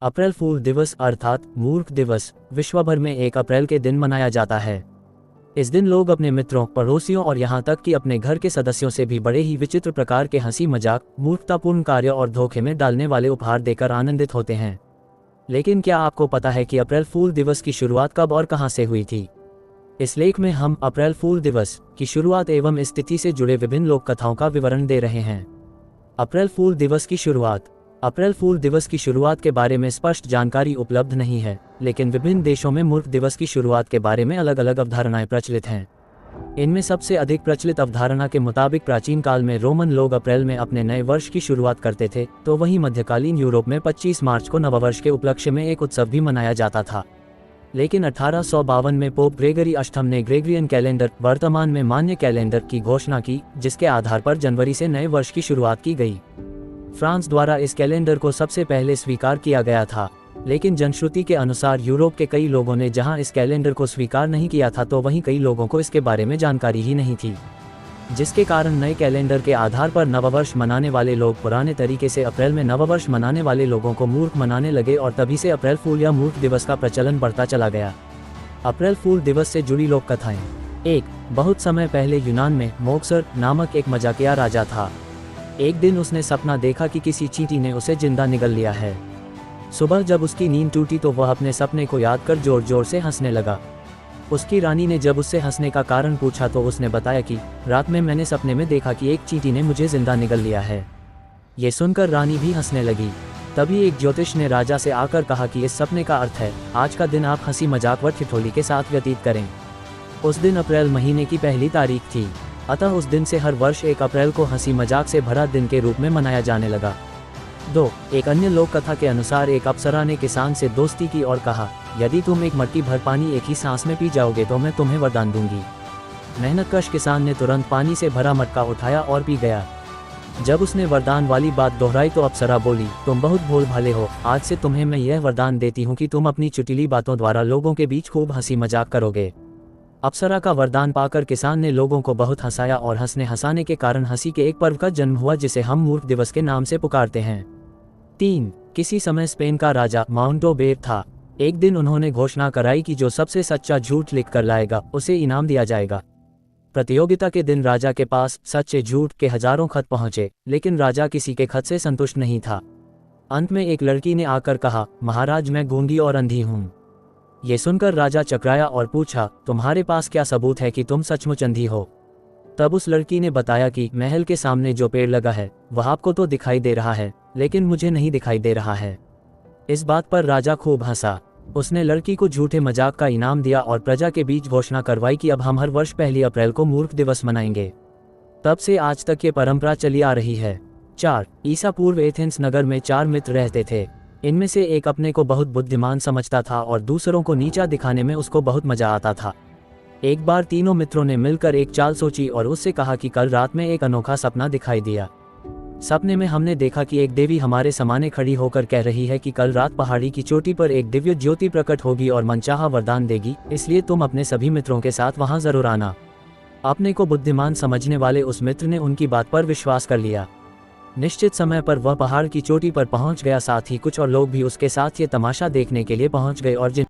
अप्रैल फूल दिवस अर्थात मूर्ख दिवस विश्व भर में 1 अप्रैल के दिन मनाया जाता है। इस दिन लोग अपने मित्रों, पड़ोसियों और यहाँ तक कि अपने घर के सदस्यों से भी बड़े ही विचित्र प्रकार के हंसी मजाक, मूर्खतापूर्ण कार्य और धोखे में डालने वाले उपहार देकर आनंदित होते हैं। लेकिन क्या आपको पता है कि अप्रैल फूल दिवस की शुरुआत कब और कहाँ से हुई थी? इस लेख में हम अप्रैल फूल दिवस की शुरुआत एवं इस तिथि से जुड़े विभिन्न लोक कथाओं का विवरण दे रहे हैं। अप्रैल फूल दिवस की शुरुआत। अप्रैल फूल दिवस की शुरुआत के बारे में स्पष्ट जानकारी उपलब्ध नहीं है, लेकिन विभिन्न देशों में मूर्ख दिवस की शुरुआत के बारे में अलग अलग अवधारणाएं प्रचलित हैं। इनमें सबसे अधिक प्रचलित अवधारणा के मुताबिक प्राचीन काल में रोमन लोग अप्रैल में अपने नए वर्ष की शुरुआत करते थे, तो वहीं मध्यकालीन यूरोप में 25 मार्च को नववर्ष के उपलक्ष्य में एक उत्सव भी मनाया जाता था। लेकिन 1852 में पोप ग्रेगरी अष्टम ने ग्रेगरियन कैलेंडर, वर्तमान में मान्य कैलेंडर, की घोषणा की, जिसके आधार पर जनवरी से नए वर्ष की शुरुआत की गई। फ्रांस द्वारा इस कैलेंडर को सबसे पहले स्वीकार किया गया था, लेकिन जनश्रुति के अनुसार यूरोप के कई लोगों ने जहां इस कैलेंडर को स्वीकार नहीं किया था, तो वहीं कई लोगों को इसके बारे में जानकारी ही नहीं थी, जिसके कारण नए कैलेंडर के आधार पर नववर्ष मनाने वाले लोग पुराने तरीके से अप्रैल में नववर्ष मनाने वाले लोगों को मूर्ख मनाने लगे और तभी से अप्रैल फूल या मूर्ख दिवस का प्रचलन बढ़ता चला गया। अप्रैल फूल दिवस से जुड़ी लोक कथाएं। 1. बहुत समय पहले यूनान में मोक्सर नामक एक मजाकिया राजा था। एक दिन उसने सपना देखा कि किसी चींटी ने उसे जिंदा निगल लिया है। सुबह जब उसकी नींद टूटी तो वह अपने सपने को याद कर जोर जोर से हंसने लगा। उसकी रानी ने जब उससे हंसने का कारण पूछा तो उसने बताया कि रात में मैंने सपने में देखा कि एक चींटी ने मुझे जिंदा निगल लिया है। ये सुनकर रानी भी हंसने लगी। तभी एक ज्योतिष ने राजा से आकर कहा कि इस सपने का अर्थ है, आज का दिन आप हंसी मजाक व ठिठोली के साथ व्यतीत करें। उस दिन अप्रैल महीने की पहली तारीख थी, अतः उस दिन से हर वर्ष 1 अप्रैल को हंसी मजाक से भरा दिन के रूप में मनाया जाने लगा। 2. एक अन्य लोक कथा के अनुसार एक अप्सरा ने किसान से दोस्ती की और कहा, यदि तुम एक मटकी भर पानी एक ही सांस में पी जाओगे तो मैं तुम्हें वरदान दूंगी। मेहनतकश किसान ने तुरंत पानी से भरा मटका उठाया और पी गया। जब उसने वरदान वाली बात दोहराई तो अप्सरा बोली, तुम बहुत भोल भाले हो, आज से तुम्हें मैं यह वरदान देती हूँ कि तुम अपनी चुटीली बातों द्वारा लोगों के बीच खूब हंसी मजाक करोगे। अप्सरा का वरदान पाकर किसान ने लोगों को बहुत हंसाया और हंसने हंसाने के कारण हंसी के एक पर्व का जन्म हुआ, जिसे हम मूर्ख दिवस के नाम से पुकारते हैं। 3. किसी समय स्पेन का राजा माउंटोबेर था। एक दिन उन्होंने घोषणा कराई कि जो सबसे सच्चा झूठ लिख कर लाएगा उसे इनाम दिया जाएगा। प्रतियोगिता के दिन राजा के पास सच्चे झूठ के हजारों खत पहुंचे, लेकिन राजा किसी के खत से संतुष्ट नहीं था। अंत में एक लड़की ने आकर कहा, महाराज मैं गूंगी और अंधी हूँ। ये सुनकर राजा चकराया और पूछा, तुम्हारे पास क्या सबूत है कि तुम सचमुच अंधी हो? तब उस लड़की ने बताया कि महल के सामने जो पेड़ लगा है वह आपको तो दिखाई दे रहा है, लेकिन मुझे नहीं दिखाई दे रहा है। इस बात पर राजा खूब हंसा। उसने लड़की को झूठे मजाक का इनाम दिया और प्रजा के बीच घोषणा करवाई कि अब हम हर वर्ष 1 अप्रैल को मूर्ख दिवस मनाएंगे। तब से आज तक ये परंपरा चली आ रही है। 4. ईसा पूर्व एथेंस नगर में 4 मित्र रहते थे। इनमें से एक अपने को बहुत बुद्धिमान समझता था और दूसरों को नीचा दिखाने में उसको बहुत मजा आता था। एक बार तीनों मित्रों ने मिलकर एक चाल सोची और उससे कहा कि कल रात में एक अनोखा सपना दिखाई दिया। सपने में हमने देखा कि एक देवी हमारे सामने खड़ी होकर कह रही है कि कल रात पहाड़ी की चोटी पर एक दिव्य ज्योति प्रकट होगी और मनचाहा वरदान देगी, इसलिए तुम अपने सभी मित्रों के साथ वहां जरूर आना। अपने को बुद्धिमान समझने वाले उस मित्र ने उनकी बात पर विश्वास कर लिया। निश्चित समय पर वह पहाड़ की चोटी पर पहुंच गया, साथ ही कुछ और लोग भी उसके साथ ये तमाशा देखने के लिए पहुंच गए और जिन